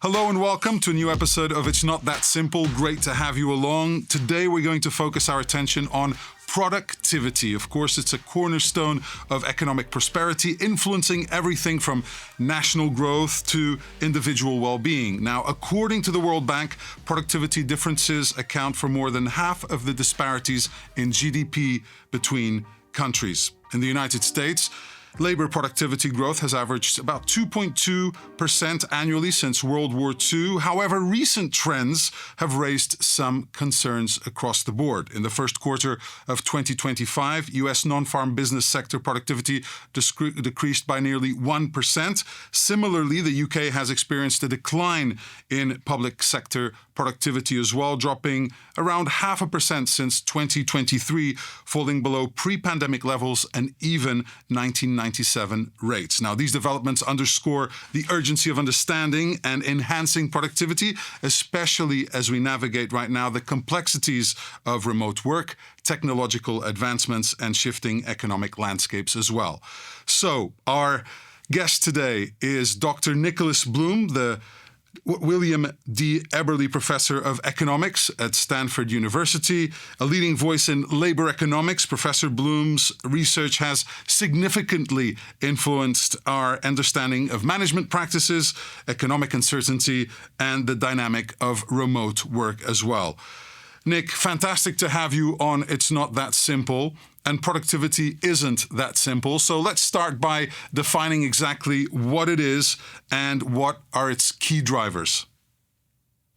Hello and welcome to a new episode of It's Not That Simple. Great to have you along. Today we're going to focus our attention on productivity. Of course, it's a cornerstone of economic prosperity, influencing everything from national growth to individual well-being. Now, according to the World Bank, productivity differences account for more than half of the disparities in GDP between countries. In the United States, labor productivity growth has averaged about 2.2% annually since World War II. However, recent trends have raised some concerns across the board. In the first quarter of 2025, U.S. non-farm business sector productivity decreased by nearly 1%. Similarly, the UK has experienced a decline in public sector productivity as well, dropping around 0.5% since 2023, falling below pre-pandemic levels and even 1997 rates. Now, these developments underscore the urgency of understanding and enhancing productivity, especially as we navigate right now the complexities of remote work, technological advancements, and shifting economic landscapes as well. So, our guest today is Dr. Nicholas Bloom, the William D. Eberly Professor of Economics at Stanford University, a leading voice in labor economics. Professor Bloom's research has significantly influenced our understanding of management practices, economic uncertainty, and the dynamic of remote work as well. Nick, fantastic to have you on It's Not That Simple. And productivity isn't that simple. So let's start by defining exactly what it is and what are its key drivers.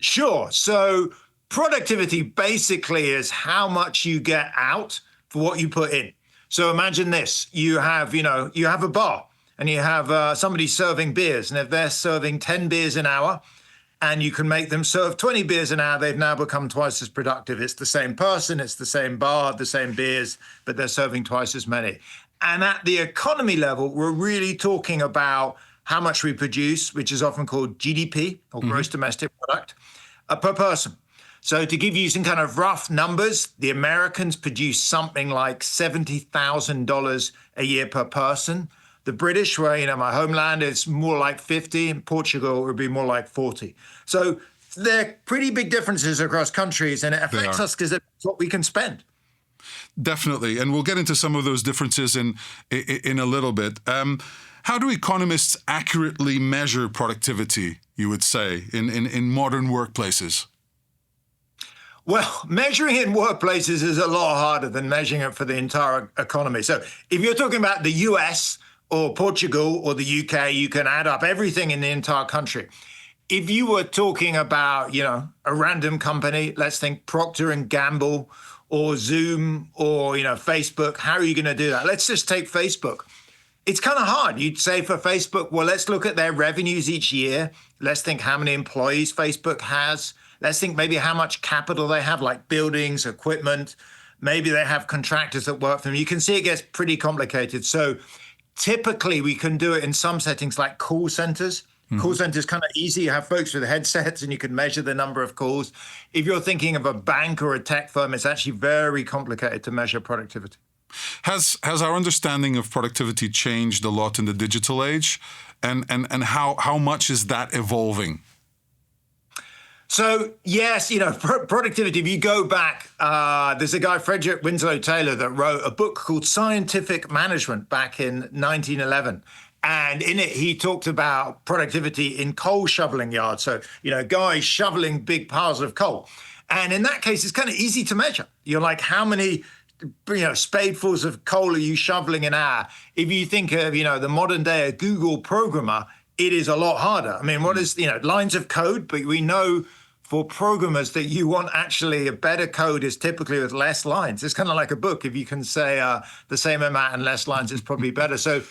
Sure. So productivity basically is how much you get out for what you put in. So imagine this, you have a bar and you have somebody serving beers. And if they're serving 10 beers an hour, and you can make them serve 20 beers an hour, they've now become twice as productive. It's the same person, it's the same bar, the same beers, but they're serving twice as many. And at the economy level, we're really talking about how much we produce, which is often called GDP, or gross domestic product, per person. So to give you some kind of rough numbers, the Americans produce something like $70,000 a year per person. The British, where, my homeland, is more like 50. In Portugal, it would be more like 40. So they're pretty big differences across countries, and it affects us because it's what we can spend. Definitely. And we'll get into some of those differences in a little bit. How do economists accurately measure productivity, you would say, in modern workplaces? Well, measuring in workplaces is a lot harder than measuring it for the entire economy. So if you're talking about the US or Portugal or the UK, you can add up everything in the entire country. If you were talking about, a random company, let's think Procter & Gamble or Zoom or, Facebook, how are you going to do that? Let's just take Facebook. It's kind of hard. You'd say for Facebook, well, let's look at their revenues each year. Let's think how many employees Facebook has. Let's think maybe how much capital they have, like buildings, equipment. Maybe they have contractors that work for them. You can see it gets pretty complicated. So typically, we can do it in some settings like call centers. Call centers kind of easy. You have folks with headsets and you can measure the number of calls. If you're thinking of a bank or a tech firm, it's actually very complicated to measure productivity. Has our understanding of productivity changed a lot in the digital age? And how much is that evolving? So, yes, productivity, if you go back, there's a guy, Frederick Winslow Taylor, that wrote a book called Scientific Management back in 1911. And in it, he talked about productivity in coal shoveling yards. So, guys shoveling big piles of coal. And in that case, it's kind of easy to measure. You're like, how many, spadefuls of coal are you shoveling an hour? If you think of, the modern day Google programmer, it is a lot harder. I mean, what is, lines of code, but we know for programmers that you want actually a better code is typically with less lines. It's kind of like a book. If you can say the same amount and less lines, it's probably better. So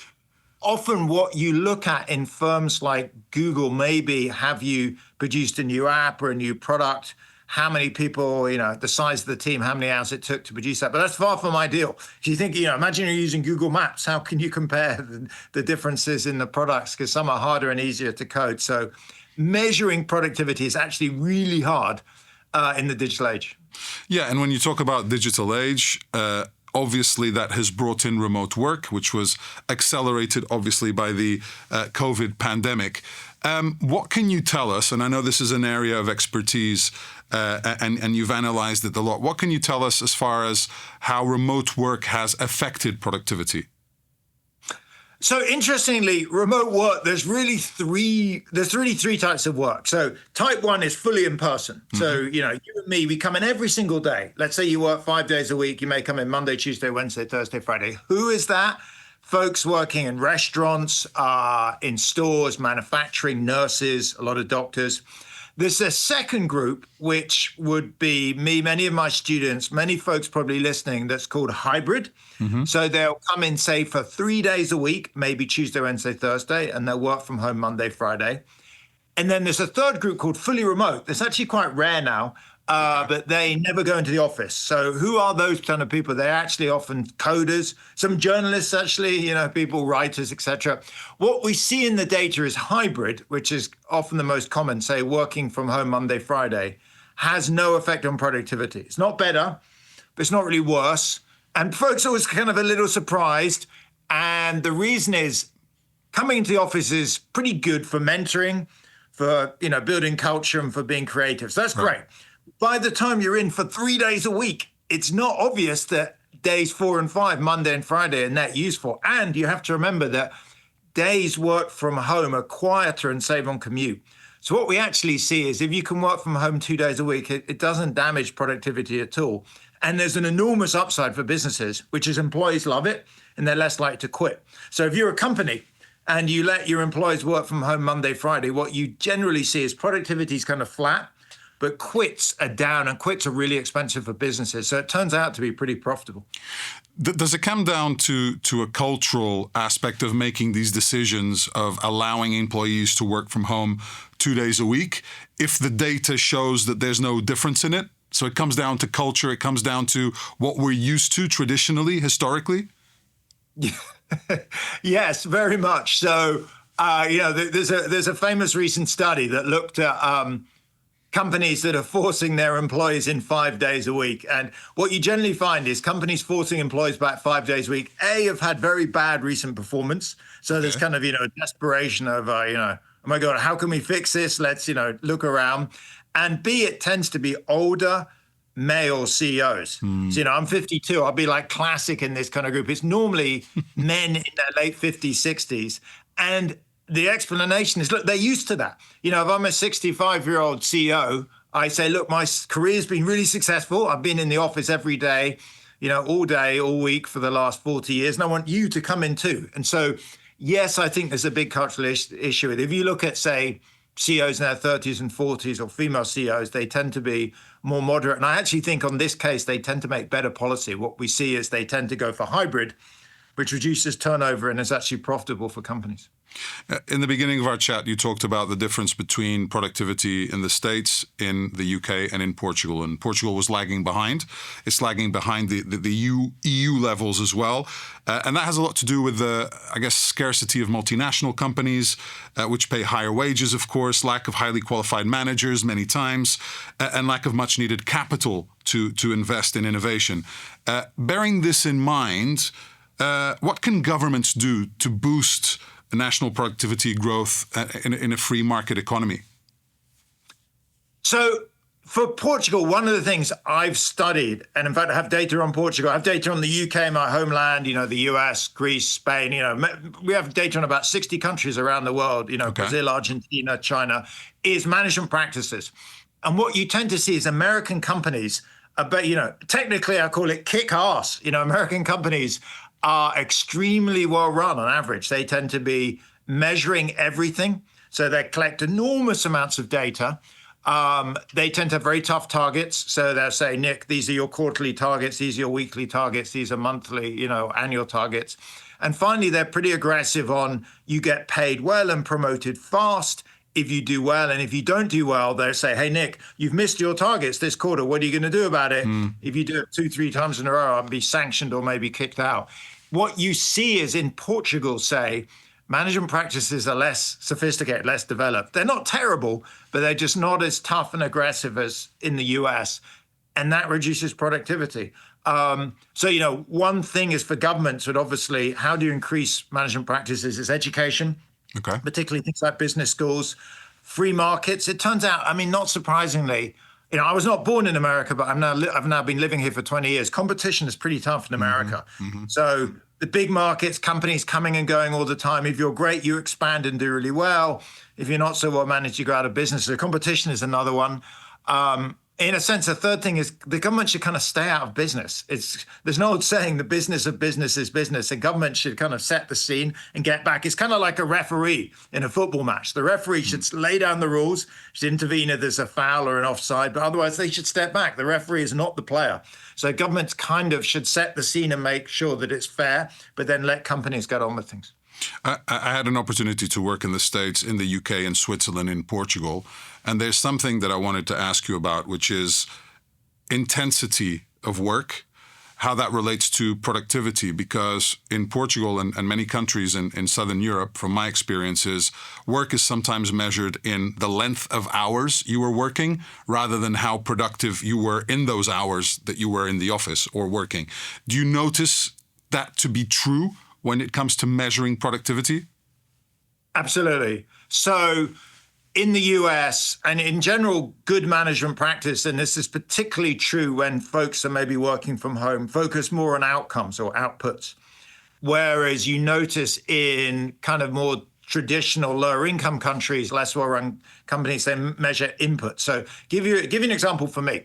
often what you look at in firms like Google, maybe have you produced a new app or a new product, how many people, the size of the team, how many hours it took to produce that. But that's far from ideal. If you think, imagine you're using Google Maps, how can you compare the differences in the products? Because some are harder and easier to code. So measuring productivity is actually really hard in the digital age. Yeah, and when you talk about digital age, obviously that has brought in remote work, which was accelerated obviously by the COVID pandemic. What can you tell us? And I know this is an area of expertise, and you've analyzed it a lot. What can you tell us as far as how remote work has affected productivity? So interestingly, remote work, there's really three types of work. So type one is fully in person. So, you and me, we come in every single day. Let's say you work 5 days a week. You may come in Monday, Tuesday, Wednesday, Thursday, Friday. Who is that? Folks working in restaurants, in stores, manufacturing, nurses, a lot of doctors. There's a second group, which would be me, many of my students, many folks probably listening, that's called hybrid. So they'll come in, say, for 3 days a week, maybe Tuesday, Wednesday, Thursday, and they'll work from home Monday, Friday. And then there's a third group called fully remote. That's actually quite rare now, but they never go into the office. So who are those kind of people? They're actually often coders, some journalists, actually, people, writers, etc. What we see in the data is hybrid, which is often the most common, say, working from home Monday, Friday, has no effect on productivity. It's not better, but it's not really worse. And folks are always kind of a little surprised. And the reason is coming into the office is pretty good for mentoring, for building culture, and for being creative. So that's great. By the time you're in for 3 days a week, it's not obvious that days 4 and 5, Monday and Friday, are net useful. And you have to remember that days work from home are quieter and save on commute. So what we actually see is if you can work from home 2 days a week, it doesn't damage productivity at all. And there's an enormous upside for businesses, which is employees love it and they're less likely to quit. So if you're a company and you let your employees work from home Monday, Friday, what you generally see is productivity is kind of flat, but quits are down, and quits are really expensive for businesses. So it turns out to be pretty profitable. Does it come down to a cultural aspect of making these decisions of allowing employees to work from home 2 days a week if the data shows that there's no difference in it? So it comes down to culture. It comes down to what we're used to traditionally, historically. Yes, very much. So, there's a famous recent study that looked at companies that are forcing their employees in 5 days a week. And what you generally find is companies forcing employees back 5 days a week, have had very bad recent performance. So there's kind of, desperation of, oh my God, how can we fix this? Let's, look around. And B, it tends to be older male CEOs. So, I'm 52. I'll be like classic in this kind of group. It's normally men in their late 50s, 60s. And the explanation is, look, they're used to that. If I'm a 65-year-old CEO, I say, look, my career's been really successful. I've been in the office every day, all day, all week for the last 40 years. And I want you to come in too. And so, yes, I think there's a big cultural issue with it. If you look at, say, CEOs in their 30s and 40s, or female CEOs, they tend to be more moderate. And I actually think on this case, they tend to make better policy. What we see is they tend to go for hybrid, which reduces turnover and is actually profitable for companies. In the beginning of our chat, you talked about the difference between productivity in the States, in the UK, and in Portugal. And Portugal was lagging behind. It's lagging behind the EU levels as well. And that has a lot to do with the, scarcity of multinational companies, which pay higher wages, of course, lack of highly qualified managers many times, and lack of much needed capital to invest in innovation. Bearing this in mind, what can governments do to boost national productivity growth in a free market economy? So for Portugal, one of the things I've studied, and in fact I have data on Portugal, I have data on the UK, my homeland, the US, Greece, Spain, we have data on about 60 countries around the world, Brazil, Argentina, China, is management practices. And what you tend to see is American companies, technically I call it kick ass. American companies are extremely well run on average. They tend to be measuring everything. So they collect enormous amounts of data. They tend to have very tough targets. So they'll say, Nick, these are your quarterly targets. These are your weekly targets. These are monthly, annual targets. And finally, they're pretty aggressive on you get paid well and promoted fast if you do well. And if you don't do well, they'll say, hey, Nick, you've missed your targets this quarter. What are you going to do about it? If you do it 2-3 times in a row, I'll be sanctioned or maybe kicked out. What you see is in Portugal, say, management practices are less sophisticated, less developed. They're not terrible, but they're just not as tough and aggressive as in the US. And that reduces productivity. One thing is for governments, but obviously, how do you increase management practices? It's education. Okay. particularly things like business schools, free markets. It turns out, I mean, not surprisingly, I was not born in America, but I've now been living here for 20 years. Competition is pretty tough in America. So the big markets, companies coming and going all the time. If you're great, you expand and do really well. If you're not so well managed, you go out of business. So competition is another one. In a sense, the third thing is the government should kind of stay out of business. There's an old saying, the business of business is business. The government should kind of set the scene and get back. It's kind of like a referee in a football match. The referee should lay down the rules, should intervene if there's a foul or an offside, but otherwise they should step back. The referee is not the player. So governments kind of should set the scene and make sure that it's fair, but then let companies get on with things. I had an opportunity to work in the States, in the UK, in Switzerland, in Portugal. And there's something that I wanted to ask you about, which is intensity of work, how that relates to productivity. Because in Portugal and many countries in Southern Europe, from my experiences, work is sometimes measured in the length of hours you were working rather than how productive you were in those hours that you were in the office or working. Do you notice that to be true when it comes to measuring productivity? Absolutely. So in the US and in general, good management practice, and this is particularly true when folks are maybe working from home, focus more on outcomes or outputs. Whereas you notice in kind of more traditional lower income countries, less well-run companies, they measure input. So give you an example for me.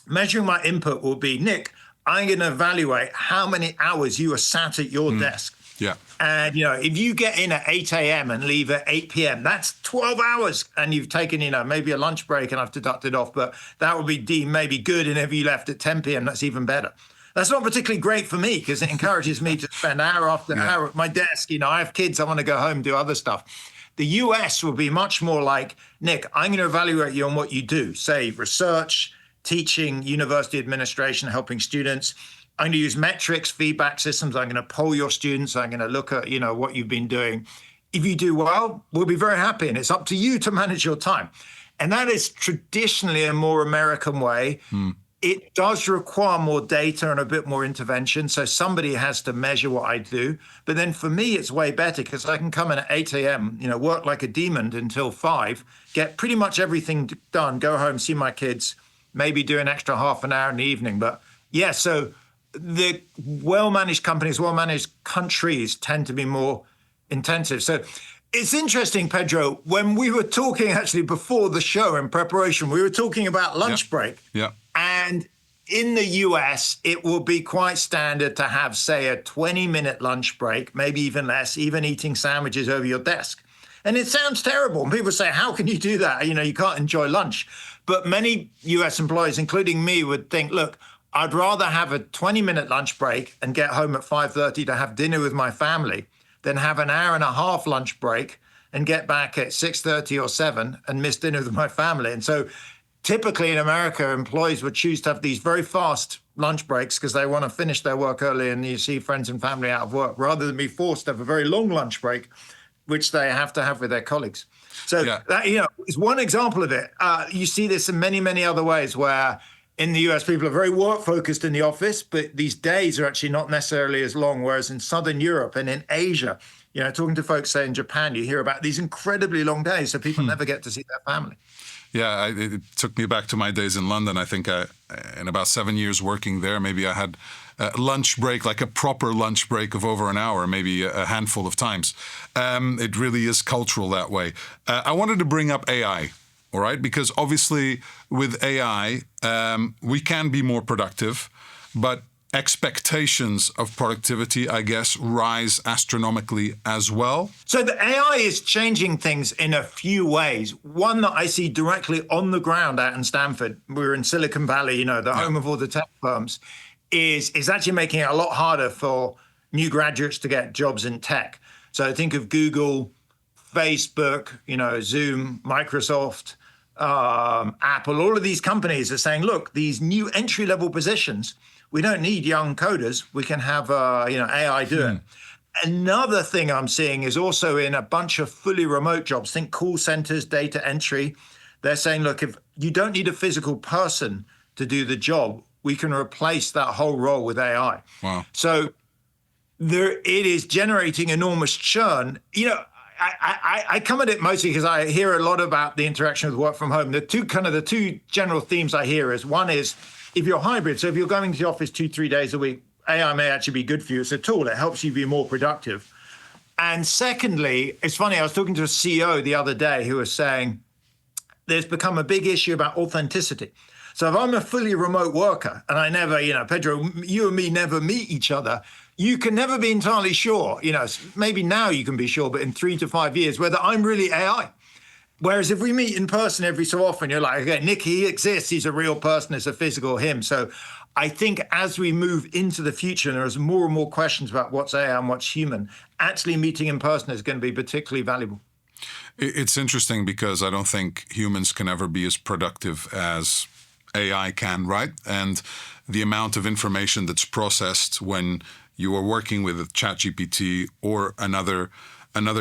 Measuring my input will be, Nick, I'm going to evaluate how many hours you are sat at your desk. Yeah. And, if you get in at 8 a.m. and leave at 8 p.m., that's 12 hours. And you've taken, maybe a lunch break and I've deducted off, but that would be deemed maybe good. And if you left at 10 p.m., that's even better. That's not particularly great for me because it encourages me to spend hour after hour at my desk. I have kids, I want to go home, do other stuff. The US will be much more like, Nick, I'm going to evaluate you on what you do, say research, teaching, university administration, helping students. I'm going to use metrics, feedback systems. I'm going to poll your students. I'm going to look at, what you've been doing. If you do well, we'll be very happy. And it's up to you to manage your time. And that is traditionally a more American way. It does require more data and a bit more intervention. So somebody has to measure what I do. But then for me, it's way better because I can come in at 8 a.m., work like a demon until 5, get pretty much everything done, go home, see my kids, maybe do an extra half an hour in the evening. But yeah, so the well-managed companies, well-managed countries tend to be more intensive. So it's interesting, Pedro, when we were talking actually before the show in preparation, we were talking about lunch break. Yeah. And in the US, it will be quite standard to have, say, a 20-minute lunch break, maybe even less, even eating sandwiches over your desk. And it sounds terrible. And people say, how can you do that? You can't enjoy lunch. But many US employees, including me, would think, look, I'd rather have a 20-minute lunch break and get home at 5:30 to have dinner with my family than have an hour and a half lunch break and get back at 6:30 or 7 and miss dinner with my family. And so typically in America, employees would choose to have these very fast lunch breaks because they want to finish their work early and you see friends and family out of work rather than be forced to have a very long lunch break, which they have to have with their colleagues. So that, is one example of it. You see this in many, many other ways where in the US, people are very work-focused in the office, but these days are actually not necessarily as long, whereas in Southern Europe and in Asia, talking to folks, say, in Japan, you hear about these incredibly long days, so people never get to see their family. Yeah, it took me back to my days in London. I think in about 7 years working there, maybe I had a lunch break, like a proper lunch break of over an hour, maybe a handful of times. It really is cultural that way. I wanted to bring up AI, all right? Because obviously with AI, we can be more productive, but expectations of productivity, I guess, rise astronomically as well. So the AI is changing things in a few ways. One that I see directly on the ground out in Stanford, we're in Silicon Valley, the home of all the tech firms, is actually making it a lot harder for new graduates to get jobs in tech. So think of Google, Facebook, Zoom, Microsoft, Apple, all of these companies are saying, look, these new entry-level positions, we don't need young coders. We can have AI do it. Another thing I'm seeing is also in a bunch of fully remote jobs, think call centers, data entry. They're saying, look, if you don't need a physical person to do the job, we can replace that whole role with AI. Wow. So it is generating enormous churn. I come at it mostly because I hear a lot about the interaction with work from home. The two general themes I hear is, one is if you're hybrid, so if you're going to the office 2-3 days a week, AI may actually be good for you. It's a tool. It helps you be more productive. And secondly, it's funny, I was talking to a CEO the other day who was saying there's become a big issue about authenticity. So if I'm a fully remote worker and I never, Pedro, you and me never meet each other, you can never be entirely sure. Maybe now you can be sure, but in 3 to 5 years, whether I'm really AI. Whereas if we meet in person every so often, you're like, okay, Nick, he exists. He's a real person. It's a physical him. So I think as we move into the future, and there's more and more questions about what's AI and what's human, actually meeting in person is going to be particularly valuable. It's interesting because I don't think humans can ever be as productive as AI can, right? And the amount of information that's processed when you are working with a ChatGPT or another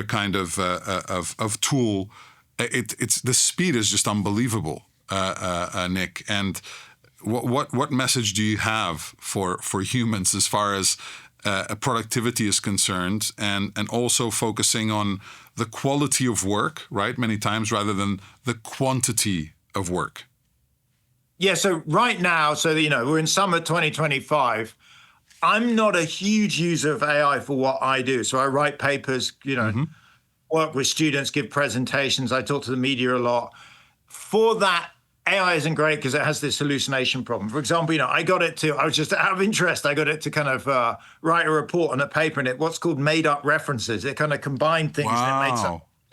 kind of tool, it's the speed is just unbelievable, Nick. And what message do you have for humans as far as productivity is concerned, and also focusing on the quality of work, right? Many times rather than the quantity of work. Yeah. So right now, we're in summer 2025. I'm not a huge user of AI for what I do. So I write papers, work with students, give presentations. I talk to the media a lot. For that, AI isn't great because it has this hallucination problem. For example, I got it to, I was just out of interest, I got it to kind of write a report on a paper, and what's called made up references. It kind of combined things. Wow. And it made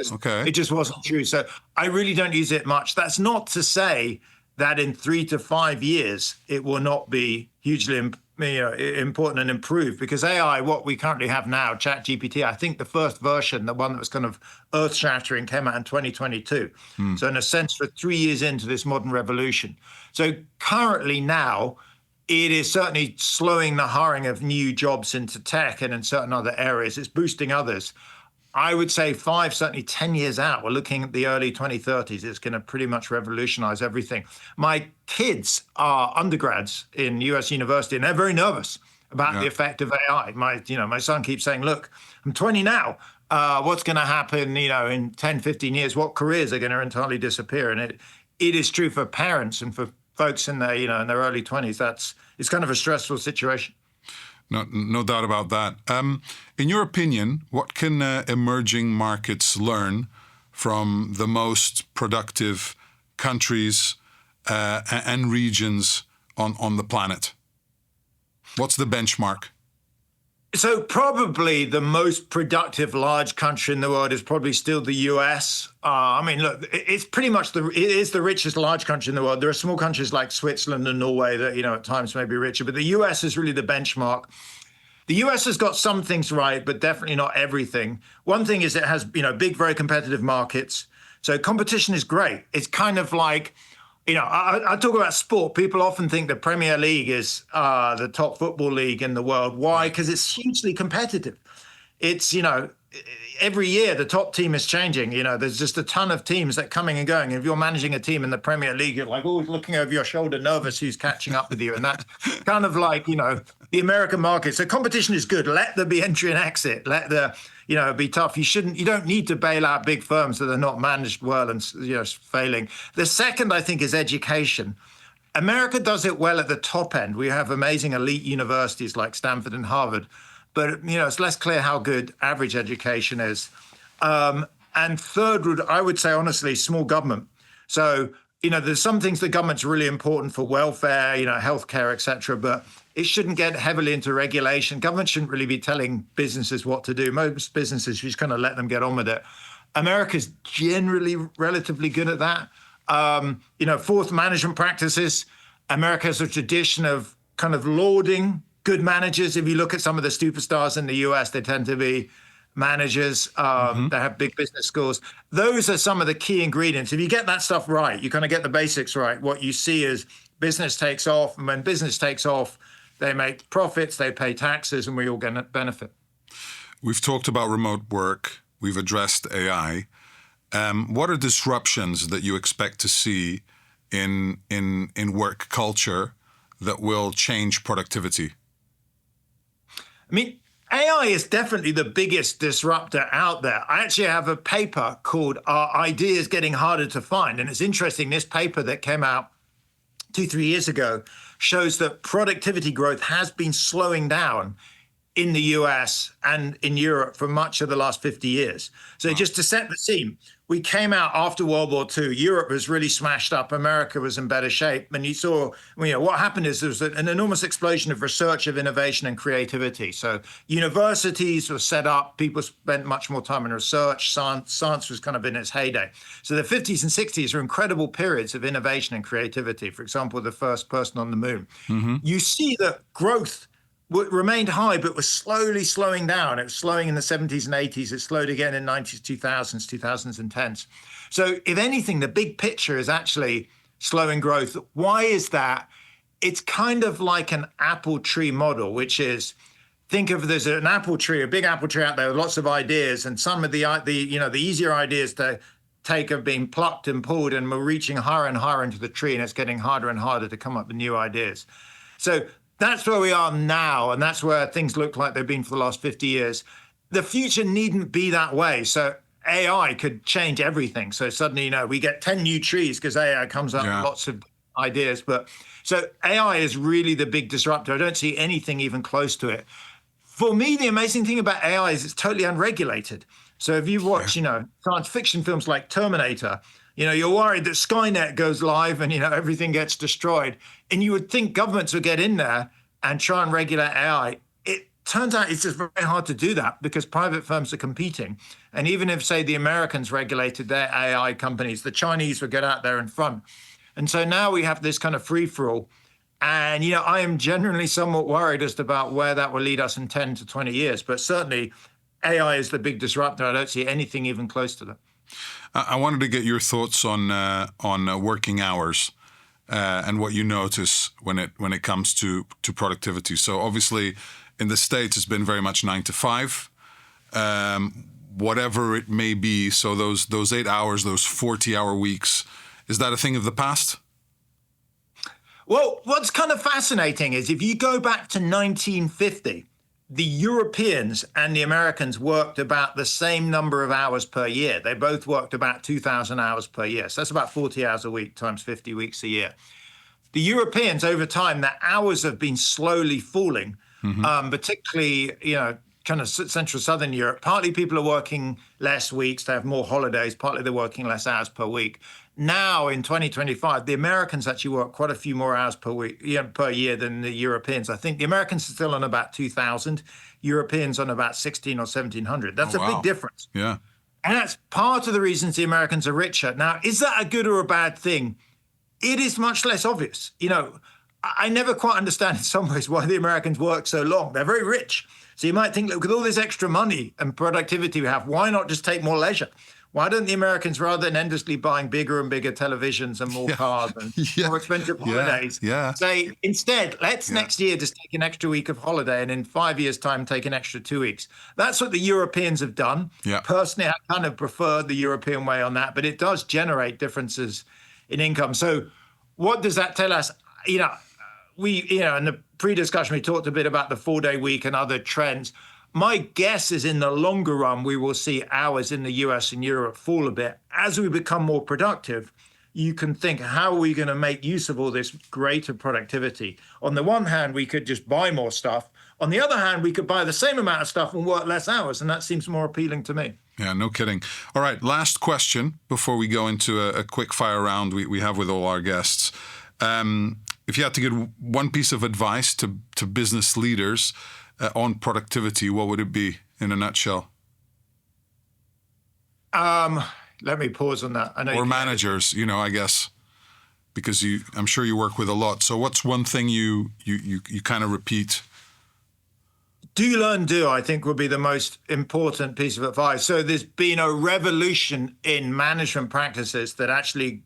some, okay. It just wasn't true. So I really don't use it much. That's not to say that in 3 to 5 years, it will not be hugely important and improved, because AI, what we currently have now, ChatGPT, I think the first version, the one that was kind of earth-shattering, came out in 2022. So in a sense, we're 3 years into this modern revolution. So currently now, it is certainly slowing the hiring of new jobs into tech and in certain other areas. It's boosting others. I would say 5, certainly 10 years out, we're looking at the early 2030s. It's going to pretty much revolutionize everything. My kids are undergrads in US university, and they're very nervous about the effect of AI. My son keeps saying, look, I'm 20 now. What's going to happen, in 10, 15 years? What careers are going to entirely disappear? And it is true for parents and for folks in their, in their early 20s. It's kind of a stressful situation. No doubt about that. In your opinion, what can emerging markets learn from the most productive countries and regions on the planet? What's the benchmark? So probably the most productive large country in the world is probably still the US. Look, it's pretty much it is the richest large country in the world. There are small countries like Switzerland and Norway that, at times may be richer, but the US is really the benchmark. The US has got some things right, but definitely not everything. One thing is it has, big, very competitive markets. So competition is great. It's kind of like, I talk about sport. People often think the Premier League is the top football league in the world. Why? Because it's hugely competitive. It's, every year the top team is changing. There's just a ton of teams that are coming and going. If you're managing a team in the Premier League, you're like always looking over your shoulder, nervous who's catching up with you. And that's kind of like, the American market. So competition is good. Let there be entry and exit. Let the, be tough. You don't need to bail out big firms that are not managed well and, failing. The second, I think, is education. America does it well at the top end. We have amazing elite universities like Stanford and Harvard, but, it's less clear how good average education is. And third, I would say, honestly, small government. So, there's some things the government's really important for welfare, healthcare, et cetera, but it shouldn't get heavily into regulation. Government shouldn't really be telling businesses what to do. Most businesses, you just kind of let them get on with it. America's generally relatively good at that. Fourth, management practices. America has a tradition of kind of lauding good managers. If you look at some of the superstars in the US, they tend to be managers that have big business schools. Those are some of the key ingredients. If you get that stuff right, you kind of get the basics right. What you see is business takes off, and when business takes off, they make profits, they pay taxes, and we all get a benefit. We've talked about remote work. We've addressed AI. What are disruptions that you expect to see in work culture that will change productivity? AI is definitely the biggest disruptor out there. I actually have a paper called Are Ideas Getting Harder to Find? And it's interesting, this paper that came out 2-3 years ago shows that productivity growth has been slowing down in the US and in Europe for much of the last 50 years. So just to set the scene, we came out after World War II. Europe was really smashed up. America was in better shape. And you saw, what happened is there was an enormous explosion of research, of innovation and creativity. So universities were set up. People spent much more time in research. Science was kind of in its heyday. So the 50s and 60s are incredible periods of innovation and creativity. For example, the first person on the moon. Mm-hmm. You see that growth remained high, but was slowly slowing down. It was slowing in the 70s and 80s. It slowed again in 90s, 2000s, 2010s. So if anything, the big picture is actually slowing growth. Why is that? It's kind of like an apple tree model, which is, think of there's an apple tree, a big apple tree out there with lots of ideas, and some of the easier ideas to take have been plucked and pulled, and we're reaching higher and higher into the tree, and it's getting harder and harder to come up with new ideas. So that's where we are now, and that's where things look like they've been for the last 50 years. The future needn't be that way. So AI could change everything. So suddenly, we get 10 new trees because AI comes up with lots of ideas. But so AI is really the big disruptor. I don't see anything even close to it. For me, the amazing thing about AI is it's totally unregulated. So if you watch, science fiction films like Terminator, you're worried that Skynet goes live and, everything gets destroyed. And you would think governments would get in there and try and regulate AI. It turns out it's just very hard to do that because private firms are competing. And even if, say, the Americans regulated their AI companies, the Chinese would get out there in front. And so now we have this kind of free-for-all. And, I am generally somewhat worried as to about where that will lead us in 10 to 20 years. But certainly AI is the big disruptor. I don't see anything even close to that. I wanted to get your thoughts on working hours and what you notice when it comes to productivity. So obviously, in the States, it's been very much 9 to 5, whatever it may be. So those 8 hours, those 40-hour weeks, is that a thing of the past? Well, what's kind of fascinating is if you go back to 1950. The Europeans and the Americans worked about the same number of hours per year. They both worked about 2,000 hours per year. So that's about 40 hours a week times 50 weeks a year. The Europeans, over time, their hours have been slowly falling, particularly, kind of Central Southern Europe. Partly people are working less weeks. They have more holidays. Partly they're working less hours per week. Now, in 2025, the Americans actually work quite a few more hours per year than the Europeans. I think the Americans are still on about 2,000, Europeans on about 1,600 or 1,700. That's a big difference. Yeah. And that's part of the reasons the Americans are richer. Now, is that a good or a bad thing? It is much less obvious. I never quite understand in some ways why the Americans work so long. They're very rich. So you might think, look, with all this extra money and productivity we have, why not just take more leisure? Why don't the Americans, rather than endlessly buying bigger and bigger televisions and more cars and more expensive holidays, say, instead, let's next year just take an extra week of holiday and in 5 years' time take an extra 2 weeks? That's what the Europeans have done. Yeah. Personally, I kind of prefer the European way on that, but it does generate differences in income. So what does that tell us? In the pre-discussion, we talked a bit about the 4-day week and other trends. My guess is in the longer run, we will see hours in the US and Europe fall a bit. As we become more productive, you can think, how are we going to make use of all this greater productivity? On the one hand, we could just buy more stuff. On the other hand, we could buy the same amount of stuff and work less hours. And that seems more appealing to me. Yeah, no kidding. All right, last question before we go into a quick fire round we have with all our guests. If you had to give one piece of advice to business leaders on productivity, what would it be in a nutshell? Let me pause on that. Or managers, I guess, because I'm sure you work with a lot. So what's one thing you kind of repeat? Do, learn, do, I think would be the most important piece of advice. So there's been a revolution in management practices that actually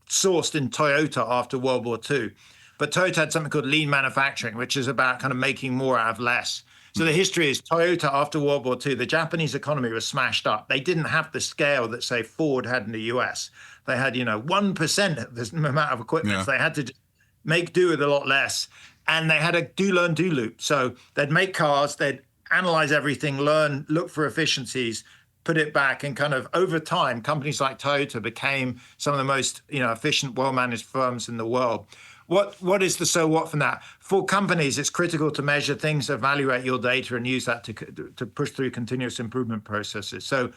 sourced in Toyota after World War II. But Toyota had something called lean manufacturing, which is about kind of making more out of less. So the history is Toyota after World War II, the Japanese economy was smashed up. They didn't have the scale that, say, Ford had in the US. They had, 1% of the amount of equipment. Yeah. So they had to just make do with a lot less. And they had a do, learn, do loop. So they'd make cars, they'd analyze everything, learn, look for efficiencies, put it back, and kind of over time, companies like Toyota became some of the most efficient, well-managed firms in the world. What is the so what from that? For companies, it's critical to measure things, evaluate your data, and use that to push through continuous improvement processes. So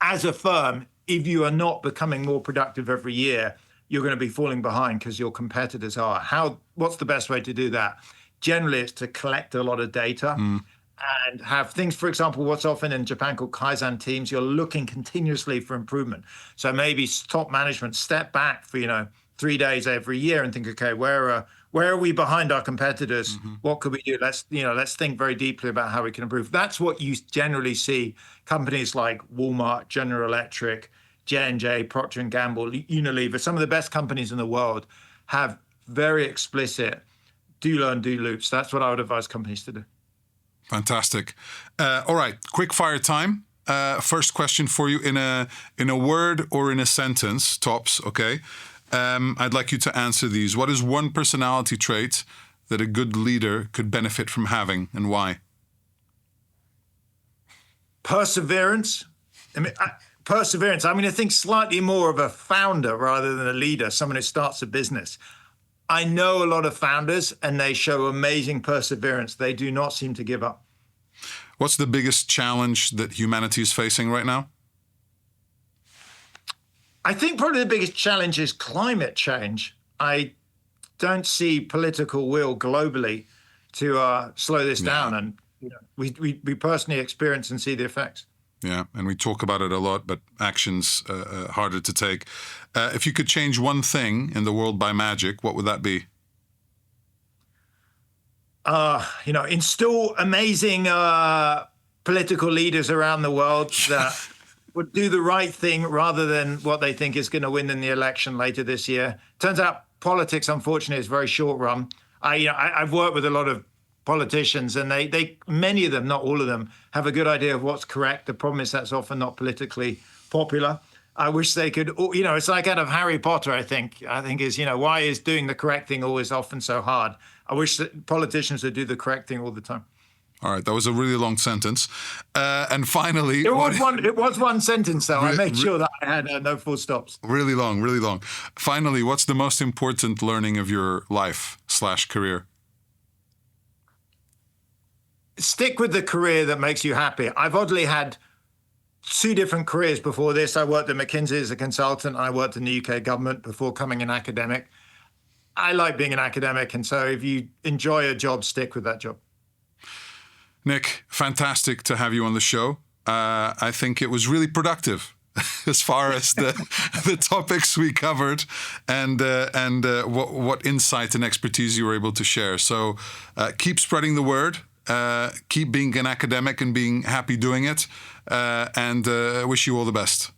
as a firm, if you are not becoming more productive every year, you're going to be falling behind because your competitors are. What's the best way to do that? Generally, it's to collect a lot of data and have things, for example, what's often in Japan called Kaizen teams. You're looking continuously for improvement. So maybe top management step back for, 3 days every year and think, okay, where are we behind our competitors? What could we do? Let's think very deeply about how we can improve. That's what you generally see companies like Walmart, General Electric, J&J, Procter & Gamble, Unilever, some of the best companies in the world have very explicit do learn, do loops. That's what I would advise companies to do. Fantastic. All right, quick fire time. First question for you in a word or in a sentence, tops, okay? I'd like you to answer these. What is one personality trait that a good leader could benefit from having, and why? Perseverance. Perseverance. I'm going to think slightly more of a founder rather than a leader, someone who starts a business. I know a lot of founders, and they show amazing perseverance. They do not seem to give up. What's the biggest challenge that humanity is facing right now? I think probably the biggest challenge is climate change. I don't see political will globally to slow this down, and we personally experience and see the effects. Yeah, and we talk about it a lot, but action's harder to take. If you could change one thing in the world by magic, what would that be? Install amazing political leaders around the world that would do the right thing rather than what they think is going to win in the election later this year. Turns out politics, unfortunately, is very short run. I've worked with a lot of politicians, and they many of them, not all of them, have a good idea of what's correct. The problem is that's often not politically popular. I wish they could, it's like out of Harry Potter, I think is, why is doing the correct thing always often so hard? I wish that politicians would do the correct thing all the time. All right, that was a really long sentence. And finally... It was one sentence, though. I made sure that I had no full stops. Really long, really long. Finally, what's the most important learning of your life/career? Stick with the career that makes you happy. I've oddly had 2 different careers before this. I worked at McKinsey as a consultant. I worked in the UK government before becoming an academic. I like being an academic, and so if you enjoy a job, stick with that job. Nick, fantastic to have you on the show. I think it was really productive as far as the topics we covered and what insight and expertise you were able to share. So keep spreading the word. Keep being an academic and being happy doing it. And wish you all the best.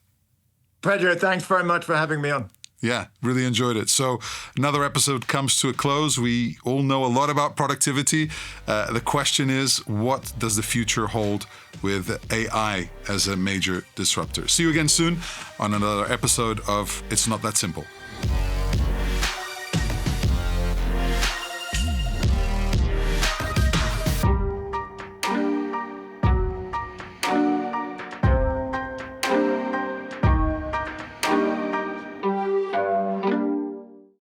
Pedro, thanks very much for having me on. Yeah, really enjoyed it. So another episode comes to a close. We all know a lot about productivity. The question is, what does the future hold with AI as a major disruptor? See you again soon on another episode of It's Not That Simple.